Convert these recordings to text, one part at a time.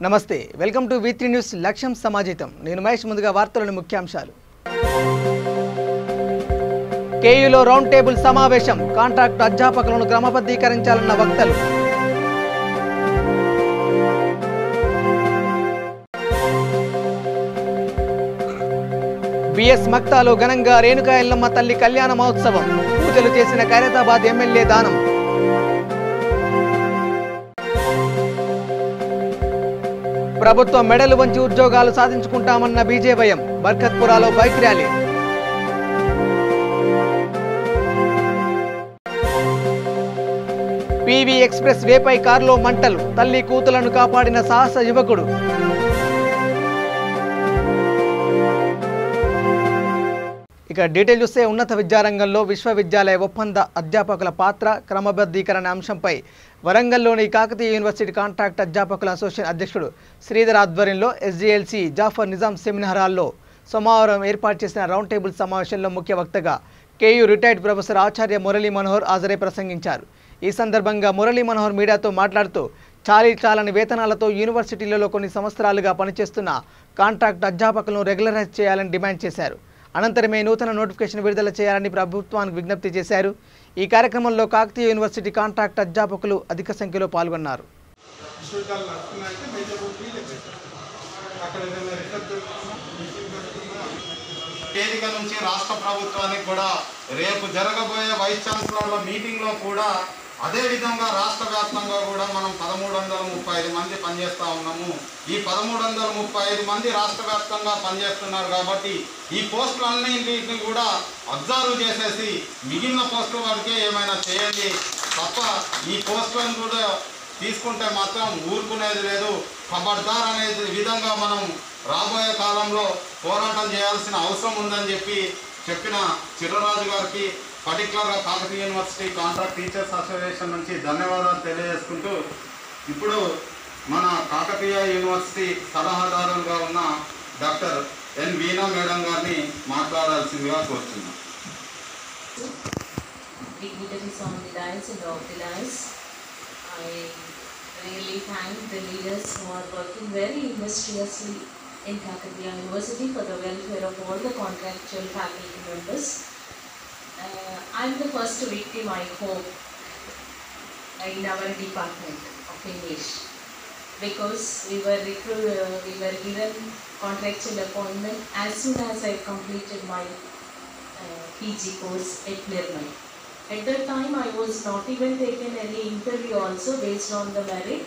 నమస్తే welcome to V3 news లక్ష్యం సమాజితం నేను మహేష్ ముందుగా వార్తలోని ముఖ్యాంశాలు కేయూలో రౌండ్ టేబుల్ సమావేశం కాంట్రాక్ట్ అధ్యాపకులను క్రమబద్ధీకరించాలన్న వక్తలు బిఎస్ మక్తాలో ఘనంగా రేణుకా ఎల్లమ్మ తల్లి కళ్యాణ మహోత్సవం పూజలు చేసిన ఖైరతాబాద్ ఎమ్మెల్యే దానం ప్రభుత్వం మెడలు వంచి ఉద్యోగాలు సాధించుకుంటామన్న బీజేవైఎం బర్కత్పురాలో బైక్ ర్యాలీ పీవీ ఎక్స్ప్రెస్ వేపై కారులో మంటలు తల్లి కూతులను కాపాడిన సాహస యువకుడు ఇక డీటెయిల్ చూస్తే ఉన్నత విద్యారంగంలో విశ్వవిద్యాలయ ఒప్పంద అధ్యాపకుల పాత్ర క్రమబద్ధీకరణ అంశంపై వరంగల్లోని కాకతీయ యూనివర్సిటీ కాంట్రాక్ట్ అధ్యాపకుల అసోసియేషన్ అధ్యక్షుడు శ్రీధర్ ఆధ్వర్యంలో ఎస్జీఎల్సీ జాఫర్ నిజాం సెమినార్ హాల్లో సోమవారం ఏర్పాటు చేసిన రౌండ్ టేబుల్ సమావేశంలో ముఖ్య వక్తగా కేయూ రిటైర్డ్ ప్రొఫెసర్ ఆచార్య మురళీ మనోహర్ హాజరై ప్రసంగించారు. ఈ సందర్భంగా మురళీ మనోహర్ మీడియాతో మాట్లాడుతూ చాలని వేతనాలతో యూనివర్సిటీలలో కొన్ని సంవత్సరాలుగా పనిచేస్తున్న కాంట్రాక్ట్ అధ్యాపకులను రెగ్యులరైజ్ చేయాలని డిమాండ్ చేశారు. అనంతరమే నూతన నోటిఫికేషన్ విడుదల చేయాలని ప్రభుత్వానికి విజ్ఞప్తి చేశారు. ఈ కార్యక్రమంలో కాకతీయ యూనివర్సిటీ కాంట్రాక్ట్ అధ్యాపకులు అధిక సంఖ్యలో పాల్గొన్నారు. వేదిక నుంచి రాష్ట్ర ప్రభుత్వానికి కూడా రేపు జరగబోయే వైస్ ఛాన్సలర్ల మీటింగ్లో కూడా అదే విధంగా రాష్ట్ర వ్యాప్తంగా కూడా మనం 1335 మంది పనిచేస్తూ ఉన్నాము. ఈ 1335 మంది రాష్ట్ర వ్యాప్తంగా పనిచేస్తున్నారు కాబట్టి ఈ పోస్టులన్నింటిని కూడా అబ్జర్వ్ చేసేసి మిగిలిన పోస్టుల వరకే ఏమైనా చేయండి తప్ప ఈ పోస్టులను కూడా తీసుకుంటే మాత్రం ఊరుకునేది లేదు. ఖబర్దార్ అనే విధంగా మనం రాబోయే కాలంలో పోరాటం చేయాల్సిన అవసరం ఉందని చెప్పిన చిర్రరాజు గారికి పర్టికులర్గా Kakatiya university contract teachers association నుంచి ధన్యవాదాలు తెలియజేసుకుంటూ ఇప్పుడు మన కాకతీయ యూనివర్సిటీ సలహాదారులుగా ఉన్న డాక్టర్ ఎన్ వీణా మేడం గారిని మాట్లాడాల్సిందిగా కోరుతున్నాం. I really thank the leaders who are working very industriously in Kakatiya University for the welfare of all the contractual faculty members. I am the first victim, I hope, in our department of English, because we were given contractual appointment as soon as I completed my PG course at Nirmal. At that time, I was not even taken any interview also based on the merit,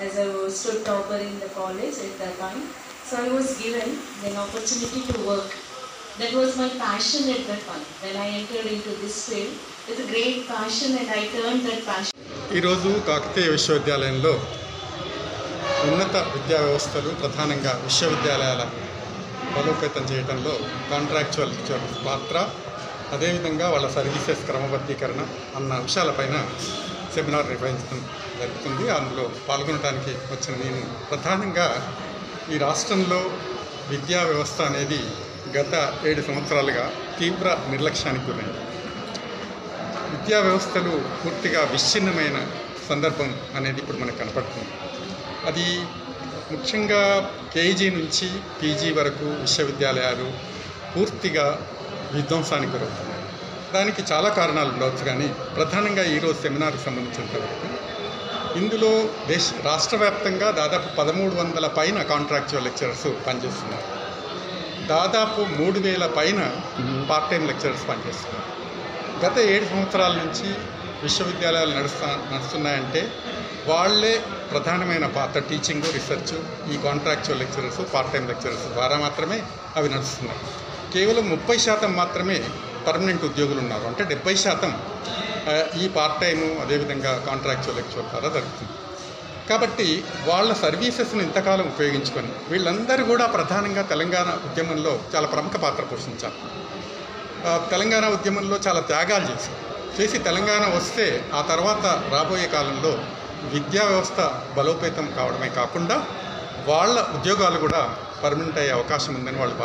as I was stood topper in the college at that time. So I was given an opportunity to work. That was my passion at that time. When I entered into this field with a great passion, and I turned that passion. ఈరోజు కాకతీయ విశ్వవిద్యాలయంలో ఉన్నత విద్యా వ్యవస్థలు ప్రధానంగా విశ్వవిద్యాలయాల బలోపేతం చేయడంలో contractual teachers పాత్ర, అదేవిధంగా వాళ్ళ సర్వీసెస్ క్రమబద్ధీకరణ అన్న అంశాలపైన సెమినార్ నిర్వహించడం జరుగుతుంది. అందులో పాల్గొనడానికి వచ్చిన నేను ప్రధానంగా ఈ రాష్ట్రంలో విద్యా వ్యవస్థ అనేది గత 7 సంవత్సరాలుగా తీవ్ర నిర్లక్ష్యానికి గురైంది. విద్యా వ్యవస్థలు పూర్తిగా విచ్ఛిన్నమైన సందర్భం అనేది ఇప్పుడు మనకు కనపడుతుంది. అది ముఖ్యంగా కేజీ నుంచి పీజీ వరకు విశ్వవిద్యాలయాలు పూర్తిగా విధ్వంసానికి గురవుతున్నాయి. దానికి చాలా కారణాలు ఉండవచ్చు, కానీ ప్రధానంగా ఈరోజు సెమినార్కి సంబంధించినంతవరకు ఇందులో రాష్ట్ర వ్యాప్తంగా దాదాపు 1300 పైన కాంట్రాక్చువల్ లెక్చరర్స్ పనిచేస్తున్నారు. దాదాపు 3000 పైన పార్ట్ టైం లెక్చరర్స్ పనిచేస్తున్నారు. గత 7 సంవత్సరాల నుంచి విశ్వవిద్యాలయాలు నడుస్తున్నాయంటే వాళ్ళే ప్రధానమైన పాత్ర. టీచింగ్, రీసెర్చ్, ఈ contractual lecturers, part time lecturers ద్వారా మాత్రమే అవి నడుస్తున్నాయి. కేవలం 30% మాత్రమే పర్మనెంట్ ఉద్యోగులు ఉన్నారు. అంటే 70% ఈ పార్ట్ టైము అదేవిధంగా కాంట్రాక్చువల్ లెక్చర్ ద్వారా జరుగుతుంది. కాబట్టి వాళ్ళ సర్వీసెస్ను ఇంతకాలం ఉపయోగించుకొని వీళ్ళందరూ కూడా ప్రధానంగా తెలంగాణ ఉద్యమంలో చాలా ప్రముఖ పాత్ర పోషించారు. తెలంగాణ ఉద్యమంలో చాలా త్యాగాలు చేసి తెలంగాణ వస్తే ఆ తర్వాత రాబోయే కాలంలో విద్యా వ్యవస్థ బలోపేతం కావడమే కాకుండా వాళ్ళ ఉద్యోగాలు కూడా పర్మనెంట్ అయ్యే అవకాశం ఉందని వాళ్ళు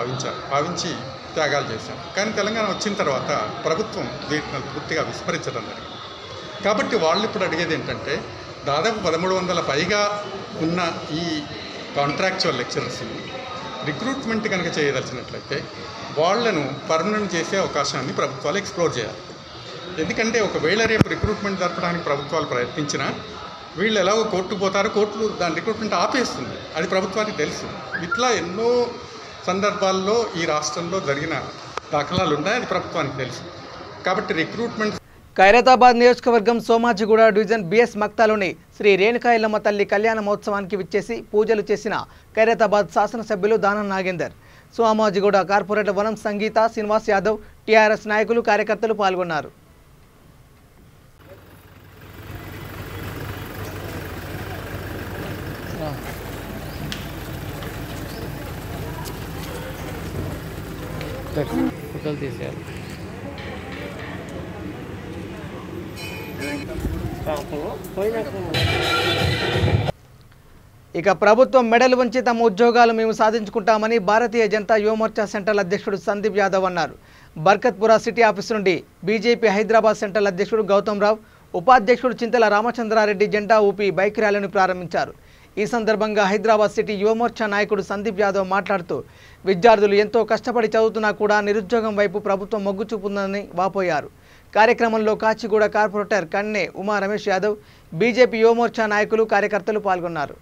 భావించి త్యాగాలు చేశారు. కానీ తెలంగాణ వచ్చిన తర్వాత ప్రభుత్వం వీటిని పూర్తిగా విస్మరించడం జరిగింది. కాబట్టి వాళ్ళు ఇప్పుడు అడిగేది ఏంటంటే దాదాపు 1300 పైగా ఉన్న ఈ కాంట్రాక్చువల్ లెక్చరర్స్ని రిక్రూట్మెంట్ కనుక చేయదలిచినట్లయితే వాళ్లను పర్మనెంట్ చేసే అవకాశాన్ని ప్రభుత్వాలు ఎక్స్ప్లోర్ చేయాలి. ఎందుకంటే ఒకవేళ రేపు రిక్రూట్మెంట్ జరపడానికి ప్రభుత్వాలు ప్రయత్నించినా వీళ్ళు ఎలాగో కోర్టుకు పోతారో కోర్టు దాని రిక్రూట్మెంట్ ఆపేస్తుంది, అది ప్రభుత్వానికి తెలుసు. ఇట్లా ఎన్నో సందర్భాల్లో ఈ రాష్ట్రంలో జరిగిన దాఖలాలు ఉన్నాయి, అది ప్రభుత్వానికి తెలుసు. కాబట్టి రిక్రూట్మెంట్. ఖైరతాబాద్ నియోజకవర్గం సోమాజిగూడ డివిజన్ బిఎస్ మక్తాలోని శ్రీ రేణుకా ఎల్లమ్మ తల్లి కళ్యాణ మహోత్సవానికి విచ్చేసి పూజలు చేసిన ఖైరతాబాద్ శాసనసభ్యులు దానం నాగేందర్, సోమాజిగూడ కార్పొరేటర్ వనం సంగీత, శ్రీనివాస్ యాదవ్, టీఆర్ఎస్ నాయకులు, కార్యకర్తలు పాల్గొన్నారు. ఇక ప్రభుత్వం మెడలు వంచి తమ ఉద్యోగాలు మేము సాధించుకుంటామని భారతీయ జనతా యువమోర్చా సెంట్రల్ అధ్యక్షుడు సందీప్ యాదవ్ అన్నారు. బర్కత్పురా సిటీ ఆఫీస్ నుండి బీజేపీ హైదరాబాద్ సెంట్రల్ అధ్యక్షుడు గౌతమ్ రావు, ఉపాధ్యక్షుడు చింతల రామచంద్రారెడ్డి జెండా ఊపి బైక్ ర్యాలీని ప్రారంభించారు. ఈ సందర్భంగా హైదరాబాద్ సిటీ యువమోర్చా నాయకుడు సందీప్ యాదవ్ మాట్లాడుతూ విద్యార్థులు ఎంతో కష్టపడి చదువుతున్నా కూడా నిరుద్యోగం వైపు ప్రభుత్వం మొగ్గు చూపుతుందని వాపోయారు. కార్యక్రమంలో కాచిగూడ కార్పొరేటర్ కన్నె ఉమా రమేష్ యాదవ్, బీజేపీ యువమోర్చా నాయకులు, కార్యకర్తలు పాల్గొన్నారు.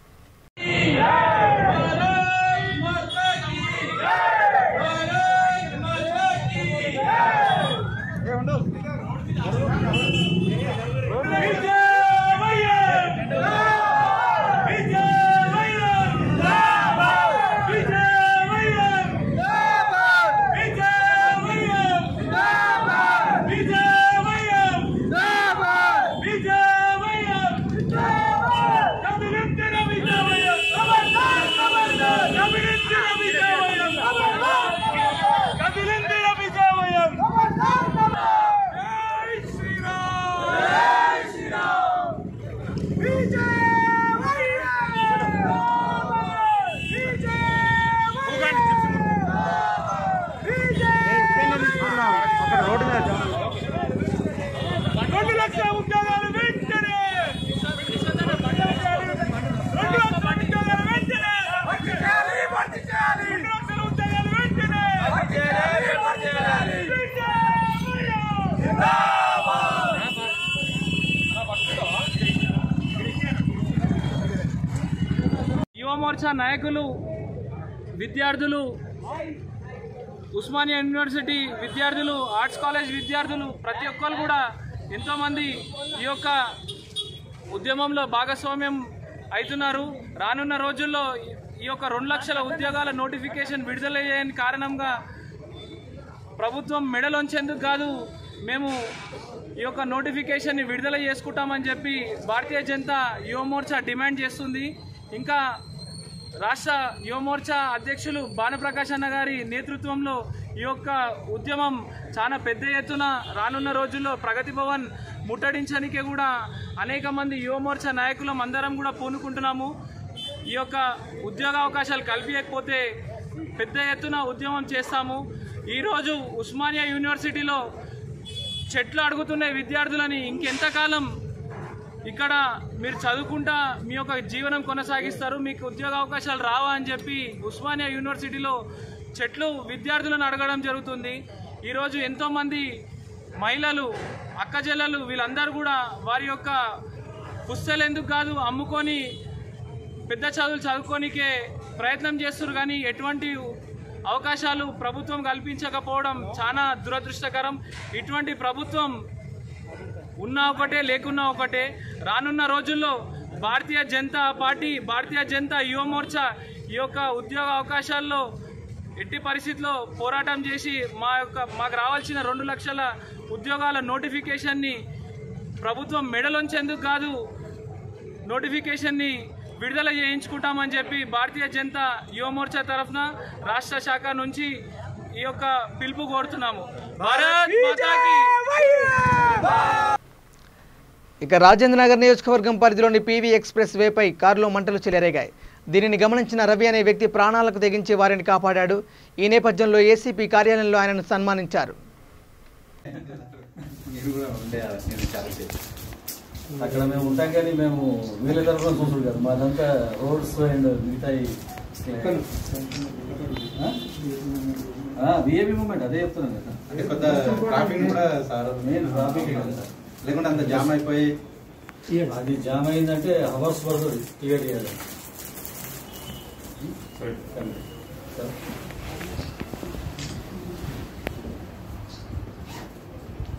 యువమోర్చా నాయకులు, విద్యార్థులు, ఉస్మానియా యూనివర్సిటీ విద్యార్థులు, ఆర్ట్స్ కాలేజ్ విద్యార్థులు ప్రతి ఒక్కరు కూడా ఎంతోమంది ఈ యొక్క ఉద్యమంలో భాగస్వామ్యం అవుతున్నారు. రానున్న రోజుల్లో ఈ యొక్క 2 లక్షల ఉద్యోగాల నోటిఫికేషన్ విడుదలయ్యే కారణంగా ప్రభుత్వం మెడలోంచేందుకు కాదు, మేము ఈ యొక్క నోటిఫికేషన్ని విడుదల చేసుకుంటామని చెప్పి భారతీయ జనతా యువమోర్చా డిమాండ్ చేస్తుంది. ఇంకా రాష్ట్ర యువమోర్చా అధ్యక్షులు భానుప్రకాష్ అన్న గారి నేతృత్వంలో ఈ యొక్క ఉద్యమం చాలా పెద్ద ఎత్తున రానున్న రోజుల్లో ప్రగతి భవన్ ముట్టడించడానికి కూడా అనేక మంది యువమోర్చా నాయకులం అందరం కూడా పూనుకుంటున్నాము. ఈ యొక్క ఉద్యోగ అవకాశాలు కల్పించకపోతే పెద్ద ఎత్తున ఉద్యమం చేస్తాము. ఈరోజు ఉస్మానియా యూనివర్సిటీలో చెట్లు అడుగుతున్న విద్యార్థులని ఇంకెంతకాలం ఇక్కడ మీరు చదువుకుంటా మీ యొక్క జీవనం కొనసాగిస్తారు, మీకు ఉద్యోగ అవకాశాలు రావా అని చెప్పి ఉస్మానియా యూనివర్సిటీలో చెట్లు విద్యార్థులను అడగడం జరుగుతుంది. ఈరోజు ఎంతోమంది మహిళలు, అక్కచెల్లెలు వీళ్ళందరూ కూడా వారి యొక్క పుస్తకాలు ఎందుకు కాదు అమ్ముకొని పెద్ద చదువులు చదువుకోనికే ప్రయత్నం చేస్తున్నారు. కానీ ఎటువంటి అవకాశాలు ప్రభుత్వం కల్పించకపోవడం చాలా దురదృష్టకరం. ఇటువంటి ప్రభుత్వం ఉన్నా ఒకటే, లేకున్నా ఒకటే. రానున్న రోజుల్లో భారతీయ జనతా పార్టీ, భారతీయ జనతా యువమోర్చా ఈ యొక్క ఉద్యోగ అవకాశాల్లో ఎట్టి పరిస్థితుల్లో పోరాటం చేసి మాకు రావాల్సిన 2 లక్షల ఉద్యోగాల నోటిఫికేషన్ని ప్రభుత్వం మెడలోంచేందుకు కాదు, నోటిఫికేషన్ని విడుదల చేయించుకుంటామని చెప్పి భారతీయ జనతా యువమోర్చా తరఫున రాష్ట్ర శాఖ నుంచి ఈ యొక్క పిలుపు కోరుతున్నాము. భారత్ మాతాకి. ఇక రాజేంద్రనగర్ నియోజకవర్గం పరిధిలోని పీవీ ఎక్స్ప్రెస్ వేపై కారులో మంటలు చెలరేగాయి. దీనిని గమనించిన రవి అనే వ్యక్తి ప్రాణాలకు తెగించి వారిని కాపాడాడు. ఈ నేపథ్యంలో ఏసీపీ కార్యాలయంలో ఆయనను సన్మానించారు. అక్కడ మేము ఉంటాం కానీ మేము వీళ్ళ తరఫున చూసుడు కదా మాదంతా రోడ్స్ అండ్ మిగతా విఏపీ మూమెంట్ అదే చెప్తున్నాను కదా. అంటే కొత్త ట్రాఫిక్ కూడా సార్ మెయిన్ ట్రాఫిక్ కదా సార్, లేకుంటే అంత జామ్ అయిపోయి అది జామ్ అయిందంటే అవర్స్ పడుతుంది క్లియర్ చేయాలి.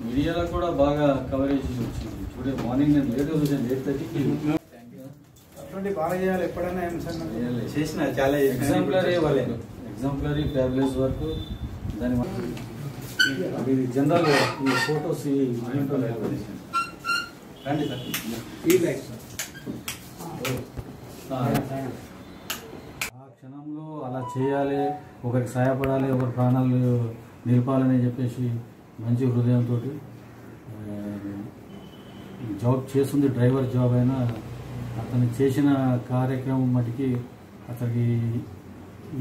మీడియాలో కూడా బాగా కవరేజ్ వచ్చింది. చూడే మార్నింగ్ నేను లేట్గా చూసాను, 8:30కి. బాగా చేయాలి ఎప్పుడైనా చేసిన చాలా ఎగ్జాంపులరీ ఇవ్వాలి, ఎగ్జాంపులరీ ఫ్యాబులస్ వర్క్. దాని అది జనరల్ ఈ ఫొటోస్ రండి సార్. ఆ క్షణంలో అలా చేయాలి, ఒకరికి సహాయపడాలి, ఒకరి ప్రాణాలు నిలపాలని చెప్పేసి మంచి హృదయంతో జాబ్ చేస్తుంది. డ్రైవర్ జాబ్ అయినా అతను చేసిన కార్యక్రమం మటుకి అతనికి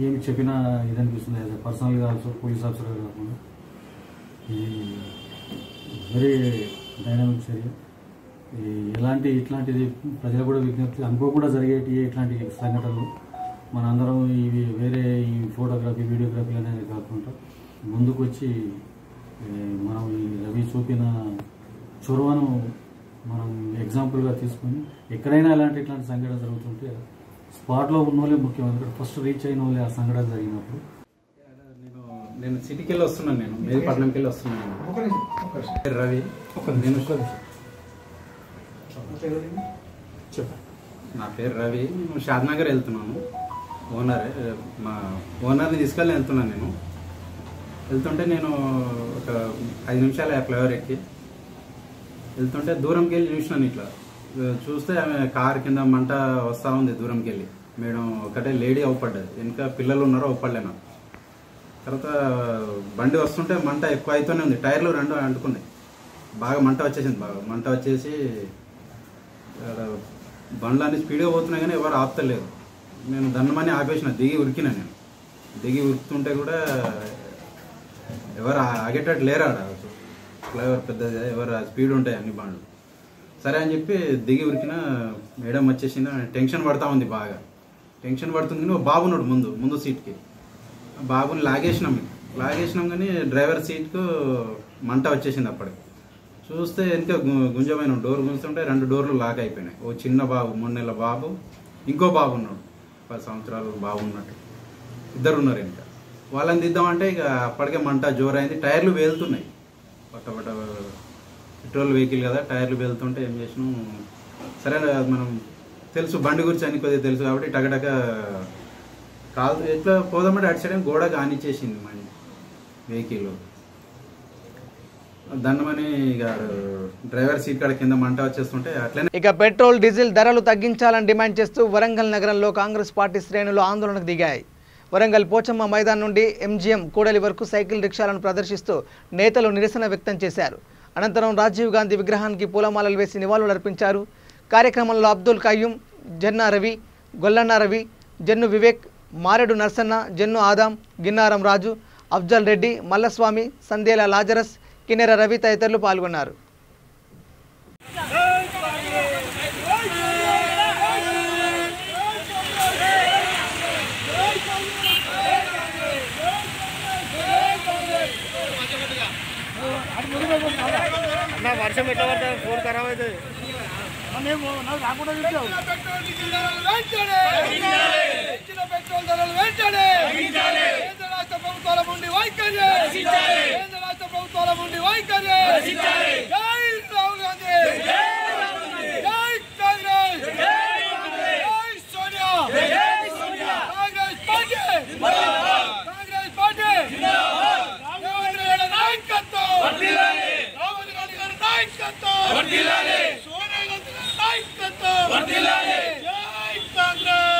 ఏమి చెప్పినా ఇదనిపిస్తుంది. యాజ్ ఎ పర్సనల్గా ఆల్సో పోలీస్ ఆఫీసర్గా కాకుండా ఇది వెరీ డైనమిక్ చర్య. ఇట్లాంటిది ప్రజలు కూడా విజ్ఞప్తి అనుకోకుండా జరిగేటి ఇట్లాంటి సంఘటనలు మనందరం ఇవి వేరే ఈ ఫోటోగ్రఫీ వీడియోగ్రఫీ అనేది కాకుండా ముందుకు వచ్చి మనం ఈ రవి చూపిన చొరవను మనం ఎగ్జాంపుల్గా తీసుకొని ఎక్కడైనా ఇట్లాంటి సంఘటన జరుగుతుంటే స్పాట్లో ఉన్న వాళ్ళే ముఖ్యం. ఎందుకంటే ఫస్ట్ రీచ్ అయిన వాళ్ళే ఆ సంఘటన జరిగినప్పుడు. నేను సిటీకి వెళ్ళి వస్తున్నాను, నేను మేదిపట్నంకి వెళ్ళి వస్తున్నాను. రవి నా పేరు రవి, షాద్నగర్ వెళ్తున్నాను. మా ఓనర్ని తీసుకెళ్ళి వెళ్తున్నాను. నేను వెళ్తుంటే నేను ఒక 5 నిమిషాలు ఫ్లైఓవర్ ఎక్కి వెళ్తుంటే దూరంకి వెళ్ళి చూసినాను. ఇట్లా చూస్తే ఆమె కార్ కింద మంట వస్తూ ఉంది దూరంకి వెళ్ళి. మేడం ఒకటే లేడీ అవుపడ్డది, వెనుక పిల్లలు ఉన్నారో అవుపడలే నాకు. తర్వాత బండి వస్తుంటే మంట ఎక్కువ అవుతూనే ఉంది, టైర్లు 2 అంటుకున్నాయి. బాగా మంట వచ్చేసింది. మంట వచ్చేసి బండ్లన్నీ స్పీడ్గా పోతున్నాయి కానీ ఎవరు ఆపుతలేరు. నేను దండమని ఆపేసిన, దిగి ఉరికినా. నేను దిగి ఉరుకుతుంటే కూడా ఎవరు ఆగేటట్టు లేరు. ఆడ ఫ్లైఓవర్ పెద్దది, ఎవరు స్పీడ్ ఉంటాయి అన్ని బండ్లు. సరే అని చెప్పి దిగి ఉరికిన. మేడం వచ్చేసిన, టెన్షన్ పడతా ఉంది, బాగా టెన్షన్ పడుతుంది. కానీ బాబు ఉన్నాడు ముందు సీట్కి. బాబుని లాగేసినాం కానీ డ్రైవర్ సీట్కు మంట వచ్చేసింది. అప్పటికి చూస్తే వెనుక గుంజమైన డోర్ గుంజుతుంటే 2 డోర్లు లాక్ అయిపోయినాయి. ఓ చిన్న బాబు 3 నెలల బాబు, ఇంకో బాబు ఉన్నాడు 10 సంవత్సరాలు బాబు ఉన్నట్టు, 2 ఉన్నారు వెనుక. వాళ్ళని దిద్దామంటే ఇక అప్పటికే మంట జోరైంది. టైర్లు వేలుతున్నాయి, పట్టపట్ట పెట్రోల్ వెహికల్ కదా, టైర్లు వెళ్తుంటే ఏం చేసినాం, సరే మనం తెలుసు బండి గురించి అన్ని కొద్దిగా తెలుసు కాబట్టి టగటక కాదు ఎట్లా పోదామంటే అటు సైడ్ గోడ కానిచ్చేసింది మన వెహికల్. దండమని ఇక డ్రైవర్ సీట్ కాడ కింద మంట వచ్చేస్తుంటే అట్లనే. ఇక పెట్రోల్ డీజిల్ ధరలు తగ్గించాలని డిమాండ్ చేస్తూ వరంగల్ నగరంలో కాంగ్రెస్ పార్టీ శ్రేణులు ఆందోళనకు దిగాయి. వరంగల్ పోచమ్మ మైదాన్ నుండి MGM కూడలి వరకు సైకిల్ రిక్షాలను ప్రదర్శిస్తూ నేతలు నిరసన వ్యక్తం చేశారు. అనంతరం రాజీవ్ గాంధీ విగ్రహానికి పూలమాలలు వేసి నివాళులర్పించారు. కార్యక్రమంలో అబ్దుల్ కయ్యూం, జన్నా రవి, గొల్లన్న రవి, జన్ను వివేక్, మారెడు నర్సన్న, జన్ను ఆదాం, గిన్నారం రాజు, అఫ్జల్ రెడ్డి, మల్లస్వామి, సందేల లాజరస్, కిన్నెర రవి తదితరులు పాల్గొన్నారు. వర్షం ఎట్లా పడుతుంది, ఫోన్ ఖరాబ్ అవుతుంది. పెట్రోల్ ధరలు వెంటనే కేంద్ర రాష్ట్ర ప్రభుత్వాల నుండి వైఖరి, కేంద్ర రాష్ట్ర ప్రభుత్వాల నుండి వైఖరి. జై రాహుల్ గాంధీ, జై కాంగ్రెస్, జై సోనియా, కాంగ్రెస్ పార్టీ, కాంగ్రెస్ పార్టీ. రాహుల్ గాంధీ నాయకత్వం, రాహుల్ గాంధీ గారి నాయకత్వం, సోనియా గాంధీ గారి నాయకత్వం. జై కాంగ్రెస్,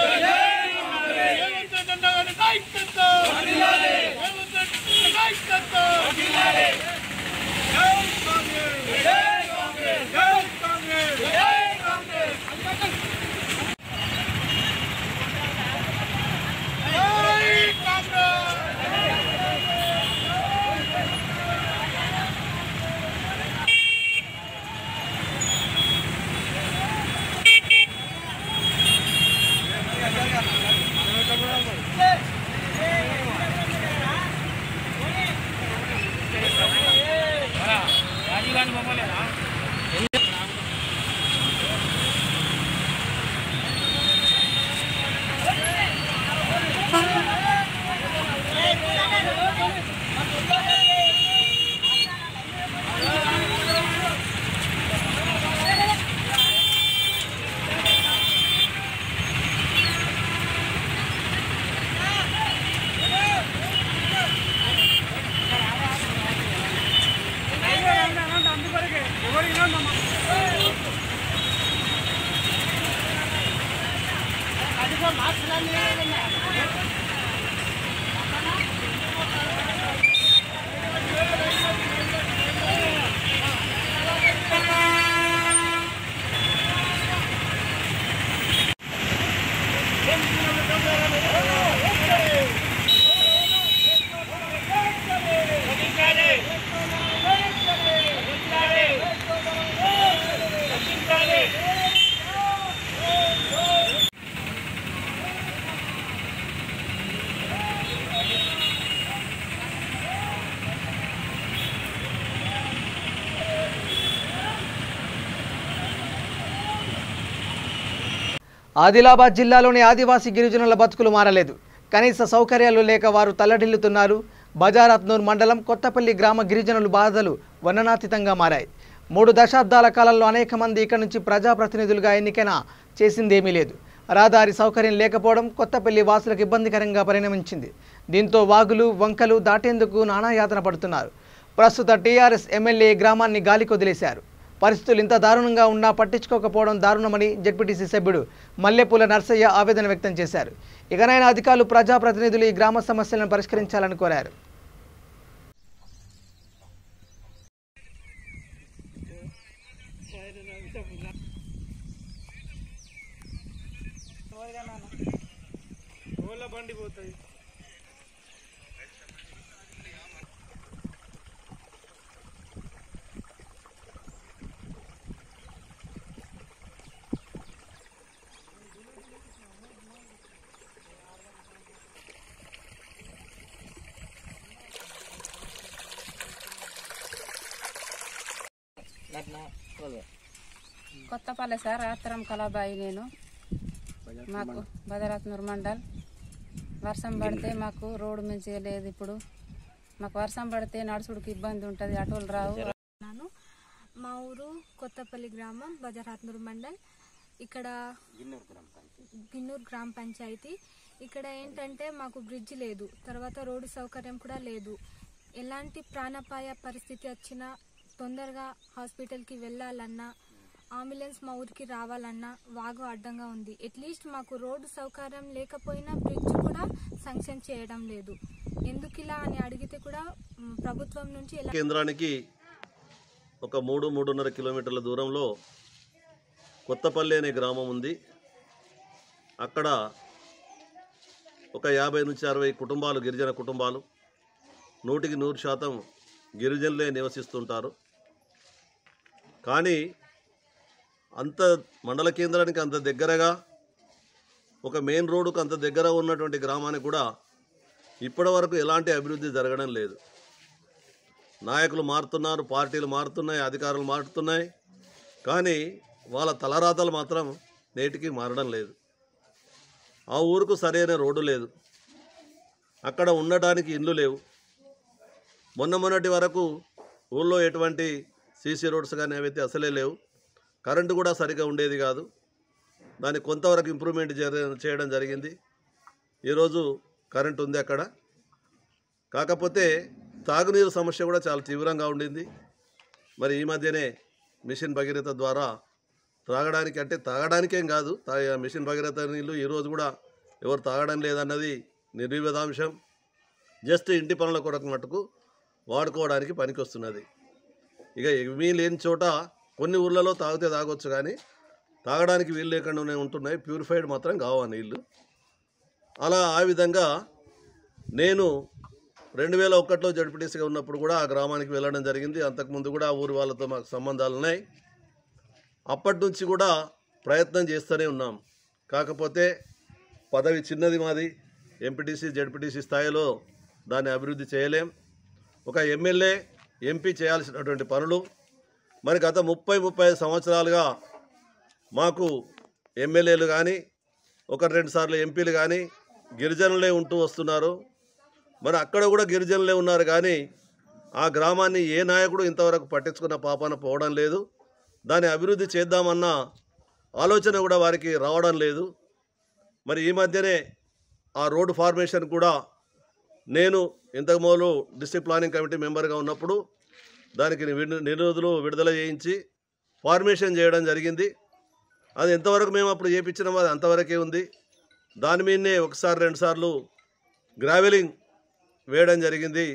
ఆదిలాబాద్ జిల్లాలోని ఆదివాసీ గిరిజనుల బతుకులు మారలేదు. కనీస సౌకర్యాలు లేక వారు తల్లడిల్లుతున్నారు. బజారత్నూర్ మండలం కొత్తపల్లి గ్రామ గిరిజనుల బాధలు వర్ణనాతీతంగా మారాయి. 3 దశాబ్దాల కాలంలో అనేక మంది ఇక్కడి నుంచి ప్రజాప్రతినిధులుగా ఎన్నికైనా చేసిందేమీ లేదు. రహదారి సౌకర్యం లేకపోవడం కొత్తపల్లి వాసులకు ఇబ్బందికరంగా పరిణమించింది. దీంతో వాగులు వంకలు దాటేందుకు నానాయాతన పడుతున్నారు. ప్రస్తుత టీఆర్ఎస్ ఎమ్మెల్యే గ్రామాన్ని గాలికి వదిలేశారు. పరిస్థితులు ఇంత దారుణంగా ఉన్నా పట్టించుకోకపోవడం దారుణమని జెడ్పీటీసీ సభ్యుడు మల్లెపూల నర్సయ్య ఆవేదన వ్యక్తం చేశారు. ఇకనైనా అధికారులు ప్రజాప్రతినిధులు ఈ గ్రామ సమస్యలను పరిష్కరించాలని కోరారు. కొత్తపల్లి సార్ ఆత్రం కళాబాయి. నేను మాకు బజారత్నూర్ మండల్. వర్షం పడితే మాకు రోడ్డు మంచిగా లేదు. ఇప్పుడు మాకు వర్షం పడితే నడుచుడికి ఇబ్బంది ఉంటుంది, ఆటోలు రావు. మా ఊరు కొత్తపల్లి గ్రామం, బజారత్నూర్ మండల్. ఇక్కడ గిన్నూర్ గ్రామ పంచాయతీ. ఇక్కడ ఏంటంటే మాకు బ్రిడ్జ్ లేదు, తర్వాత రోడ్డు సౌకర్యం కూడా లేదు. ఎలాంటి ప్రాణాపాయ పరిస్థితి వచ్చినా తొందరగా హాస్పిటల్కి వెళ్ళాలన్నా, అంబులెన్స్ మా ఊరికి రావాలన్నా వాగు అడ్డంగా ఉంది. అట్లీస్ట్ మాకు రోడ్డు సౌకర్యం లేకపోయినా బ్రిడ్జ్ కూడా శాంక్షన్ చేయడం లేదు. ఎందుకు ఇలా అని అడిగితే కూడా ప్రభుత్వం నుంచి కేంద్రానికి ఒక 3-3.5 కిలోమీటర్ల దూరంలో కొత్తపల్లి అనే గ్రామం ఉంది. అక్కడ ఒక 50 నుంచి 60 కుటుంబాలు, గిరిజన కుటుంబాలు, 100% గిరిజనులే నివసిస్తుంటారు. కానీ అంత మండల కేంద్రానికి అంత దగ్గరగా, ఒక మెయిన్ రోడ్డుకు అంత దగ్గర ఉన్నటువంటి గ్రామానికి కూడా ఇప్పటి వరకు ఎలాంటి అభివృద్ధి జరగడం లేదు. నాయకులు మారుతున్నారు, పార్టీలు మారుతున్నాయి, అధికారులు మారుతున్నాయి, కానీ వాళ్ళ తలరాతలు మాత్రం నేటికి మారడం లేదు. ఆ ఊరుకు సరైన రోడ్డు లేదు, అక్కడ ఉండటానికి ఇండ్లు లేవు. మొన్నటి వరకు ఊళ్ళో ఎటువంటి సీసీ రోడ్స్ కానీ అవైతే అసలే లేవు. కరెంటు కూడా సరిగా ఉండేది కాదు. దాన్ని కొంతవరకు ఇంప్రూవ్మెంట్ చేయడం జరిగింది. ఈరోజు కరెంటు ఉంది అక్కడ. కాకపోతే తాగునీరు సమస్య కూడా చాలా తీవ్రంగా ఉండింది. మరి ఈ మధ్యనే మిషన్ భగీరథ ద్వారా త్రాగడానికి, అంటే తాగడానికేం కాదు, మిషన్ భగీరథ నీళ్ళు ఈరోజు కూడా ఎవరు తాగడం లేదన్నది నిర్వివాదాంశం. జస్ట్ ఇంటి పనుల కొరకు మటుకు వాడుకోవడానికి పనికి వస్తున్నది. ఇక ఏమీ లేని చోట కొన్ని ఊర్లలో తాగితే తాగొచ్చు, కానీ తాగడానికి వీలు లేకుండానే ఉంటున్నాయి. ప్యూరిఫైడ్ మాత్రం కావు నీళ్ళు. అలా ఆ విధంగా నేను 2001లో జడ్పీటీసీగా ఉన్నప్పుడు కూడా ఆ గ్రామానికి వెళ్ళడం జరిగింది. అంతకుముందు కూడా ఆ ఊరి వాళ్ళతో మాకు సంబంధాలు ఉన్నాయి. అప్పటి నుంచి కూడా ప్రయత్నం చేస్తూనే ఉన్నాం. కాకపోతే పదవి చిన్నది మాది, ఎంపీటీసీ జెడ్పీటీసీ స్థాయిలో దాన్ని అభివృద్ధి చేయలేం. ఒక ఎమ్మెల్యే ఎంపీ చేయాల్సినటువంటి పనులు మరి గత 30-35 సంవత్సరాలుగా మాకు ఎమ్మెల్యేలు కానీ 1-2 సార్లు ఎంపీలు కానీ గిరిజనులే ఉంటూ వస్తున్నారు. మరి అక్కడ కూడా గిరిజనులే ఉన్నారు కానీ ఆ గ్రామాన్ని ఏ నాయకుడు ఇంతవరకు పట్టించుకున్న పాపాన పోవడం లేదు. దాన్ని అభివృద్ధి చేద్దామన్న ఆలోచన కూడా వారికి రావడం లేదు. మరి ఈ మధ్యనే ఆ రోడ్డు ఫార్మేషన్ కూడా నేను ఇంతకు మొదలు డిస్ట్రిక్ట్ ప్లానింగ్ కమిటీ మెంబర్గా ఉన్నప్పుడు దానికి నిధులు విడుదల చేయించి ఫార్మేషన్ చేయడం జరిగింది. అది ఎంతవరకు మేము అప్పుడు చేయించినామో అది అంతవరకే ఉంది. దాని మీదనే 1-2 సార్లు గ్రావెలింగ్ వేయడం జరిగింది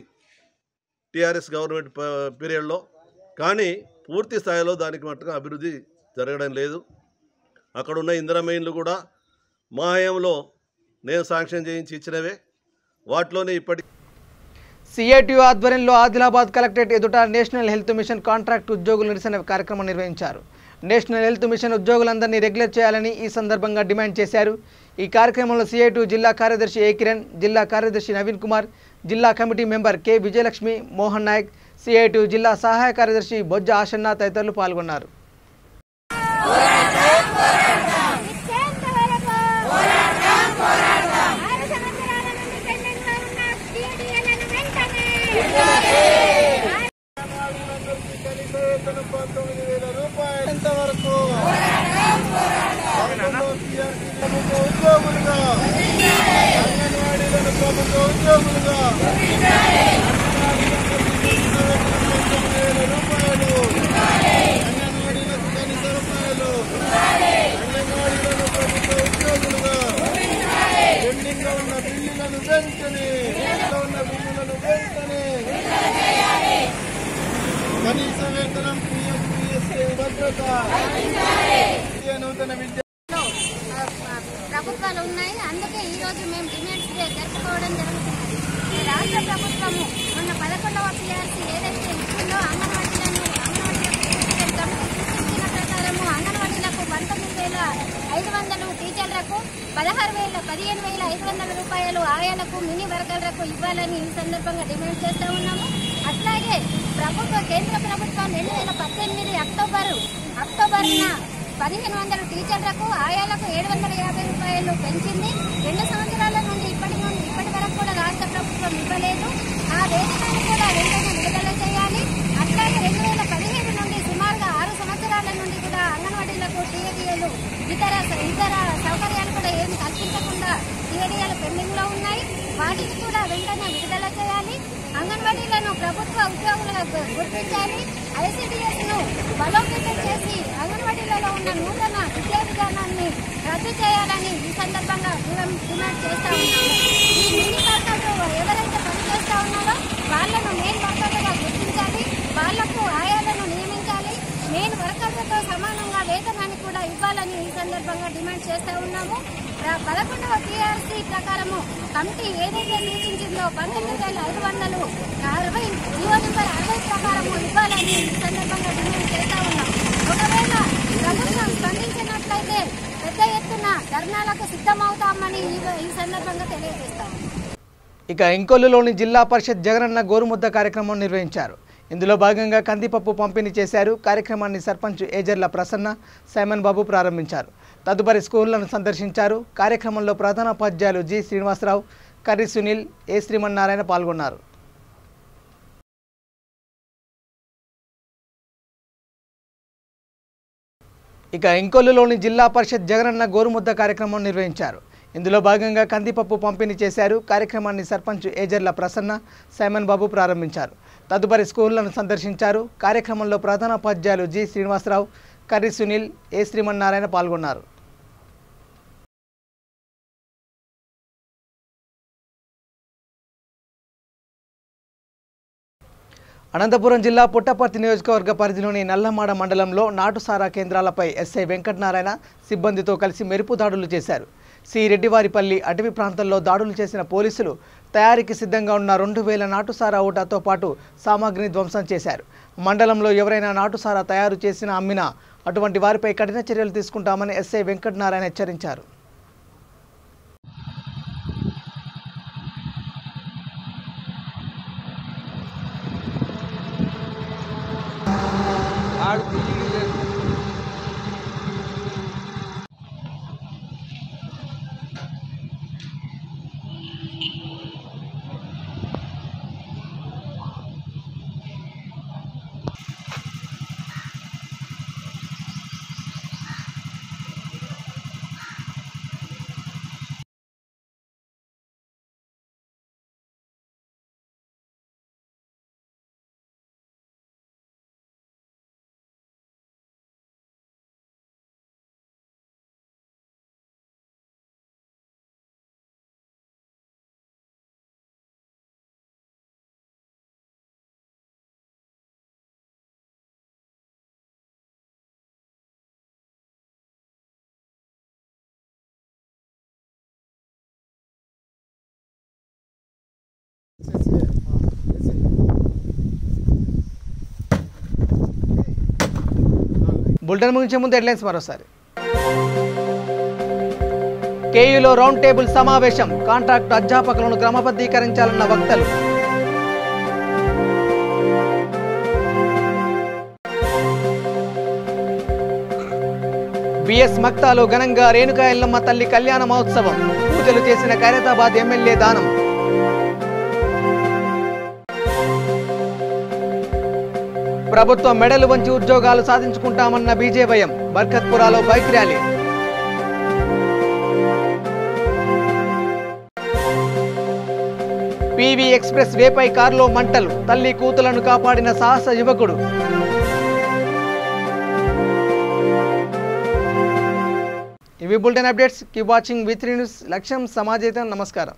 టీఆర్ఎస్ గవర్నమెంట్ పీరియడ్లో. కానీ పూర్తి స్థాయిలో దానికి మట్టుగా అభివృద్ధి జరగడం లేదు. అక్కడ ఉన్న ఇందిరమైన్లు కూడా మా హయాంలో నేను శాంక్షన్ చేయించి ఇచ్చినవే. వాటిలోనే ఇప్పటికి సిఐటియు ఆధ్వర్యంలో ఆదిలాబాద్ కలెక్టరేట్ ఎదుట నేషనల్ హెల్త్ మిషన్ కాంట్రాక్ట్ ఉద్యోగుల నిరసన కార్యక్రమం నిర్వహించారు. నేషనల్ హెల్త్ మిషన్ ఉద్యోగులందరినీ రెగ్యులర్ చేయాలని ఈ సందర్భంగా డిమాండ్ చేశారు. ఈ కార్యక్రమంలో సిఐటియు జిల్లా కార్యదర్శి ఏ కిరణ్, జిల్లా కార్యదర్శి నవీన్ కుమార్, జిల్లా committee member K Vijayalakshmi, Mohan Naik, CITU జిల్లా సహాయ కార్యదర్శి బొజ్జ ఆషన్న తదితరులు పాల్గొన్నారు. ప్రభుత్వాలు ఉన్నాయి. అందుకే ఈ రోజు మేము డిమాండ్స్ డే జరుపుకోవడం జరుగుతుంది. రాష్ట్ర ప్రభుత్వము మొన్న 11వ PRC ఏదైతే ఇచ్చిందో అంగన్వాడీలను సూచించిన ప్రకారము అంగన్వాడీలకు 19,500 టీచర్లకు 15,500 రూపాయలు ఆయాలకు మినీ వర్కర్లకు ఇవ్వాలని ఈ సందర్భంగా డిమాండ్ చేస్తూ ఉన్నాము. అట్లాగే కేంద్ర ప్రభుత్వం 2018 అక్టోబర్న 1,500 టీచర్లకు ఆయాలకు 750 రూపాయలు పెంచింది. 2 సంవత్సరాల నుండి ఇప్పటి వరకు కూడా రాష్ట్ర ప్రభుత్వం ఇవ్వలేదు. ఆ వేతనాన్ని కూడా వెంటనే విడుదల చేయాలి. అట్లాగే 2017 నుండి సుమారుగా 6 సంవత్సరాల నుండి కూడా అంగన్వాడీలకు టీఏడీఏలు ఇతర సౌకర్యాలు కూడా ఏమి కల్పించకుండా టీఏడీఏలు పెండింగ్ లో ఉన్నాయి. వాటిని కూడా వెంటనే విడుదల చేయాలి. అంగన్వాడీలను ప్రభుత్వ ఉద్యోగులుగా గుర్తించాలి. ICDS ను బలోపేతం చేసి అంగన్వాడీలలో ఉన్న నూతన విద్యా విధానాన్ని రద్దు చేయాలని ఈ సందర్భంగా డిమాండ్ చేస్తా ఉన్నాము. ఈ మినీ వర్కర్లు ఎవరైతే పనిచేస్తా ఉన్నారో వాళ్లను మెయిన్ వర్కర్లుగా గుర్తించాలి. వాళ్లకు ఆయాలను నియమించాలి. మెయిన్ వర్కర్లతో సమానంగా వేతనాన్ని కూడా ఇవ్వాలని ఈ సందర్భంగా డిమాండ్ చేస్తా ఉన్నాము. 11వ PRC ప్రకారము కమిటీ ఏదైతే సూచించిందో 12,500 జీవో నెంబర్ 60 ప్రకారము ఇవ్వాలని ఈ సందర్భంగా డిమాండ్ చేస్తా ఉన్నాం. ఒకవేళ ప్రభుత్వం స్పందించినట్లయితే పెద్ద ఎత్తున ధర్నాలకు సిద్ధమవుతామని ఈ సందర్భంగా తెలియజేస్తాం. ఇక ఇంకొల్లులోని జిల్లా పరిషత్ జగనన్న గోరుముద్ద కార్యక్రమం నిర్వహించారు. ఇందులో భాగంగా కందిపప్పు పంపిణీ చేశారు. కార్యక్రమాన్ని సర్పంచ్ ఏజర్ల ప్రసన్న, సైమన్ బాబు ప్రారంభించారు. తదుపరి స్కూళ్లను సందర్శించారు. కార్యక్రమంలో ప్రధానోపాధ్యాయులు జి శ్రీనివాసరావు, కర్రి సునీల్, ఏ శ్రీమన్నారాయణ పాల్గొన్నారు. ఇక ఇంకొల్లులోని జిల్లా పరిషత్ జగనన్న గోరుముద్ద కార్యక్రమం నిర్వహించారు. ఇందులో భాగంగా కందిపప్పు పంపిణీ చేశారు. కార్యక్రమాన్ని సర్పంచ్ ఏజర్ల ప్రసన్న, సైమన్ బాబు ప్రారంభించారు. తదుపరి స్కూళ్లను సందర్శించారు. కార్యక్రమంలో ప్రధానోపాధ్యాయులు జి శ్రీనివాసరావు, కర్రి సునీల్, ఏ శ్రీమన్నారాయణ పాల్గొన్నారు. అనంతపురం జిల్లా పుట్టపర్తి నియోజకవర్గ పరిధిలోని నల్లమాడ మండలంలో నాటుసారా కేంద్రాలపై ఎస్ఐ వెంకటనారాయణ సిబ్బందితో కలిసి మెరుపు దాడులు చేశారు. సి రెడ్డివారిపల్లి అటవీ ప్రాంతంలో దాడులు చేసిన పోలీసులు తయారీకి సిద్ధంగా ఉన్న 2,000 నాటుసారా ఊటతో పాటు సామాగ్రిని ధ్వంసం చేశారు. మండలంలో ఎవరైనా నాటుసారా తయారు చేసినా అమ్మినా అటువంటి వారిపై కఠిన చర్యలు తీసుకుంటామని ఎస్ఐ వెంకటనారాయణ హెచ్చరించారు. వాడు తిరిగి లేదు. బులెటిన్ ముగించే ముందు హెడ్లైన్స్ మరోసారి. కేయూలో రౌండ్ టేబుల్ సమావేశం, కాంట్రాక్టు అధ్యాపకులను క్రమబద్ధీకరించాలన్న వక్తలు. బిఎస్ మక్తాలో ఘనంగా రేణుకా ఎల్లమ్మ తల్లి కళ్యాణ మహోత్సవం, పూజలు చేసిన ఖైరతాబాద్ ఎమ్మెల్యే దానం. ప్రభుత్వం మెడలు వంచి ఉద్యోగాలు సాధించుకుంటామన్న బీజేవైఎం, బర్కత్పురాలో బైక్ ర్యాలీ. పీవీ ఎక్స్ప్రెస్ వేపై కారులో మంటలు, తల్లి కూతులను కాపాడిన సాహస యువకుడు. ఇవి bulletin updates. Keep watching V3 news. లక్ష్యం సమాజేతం. నమస్కారం.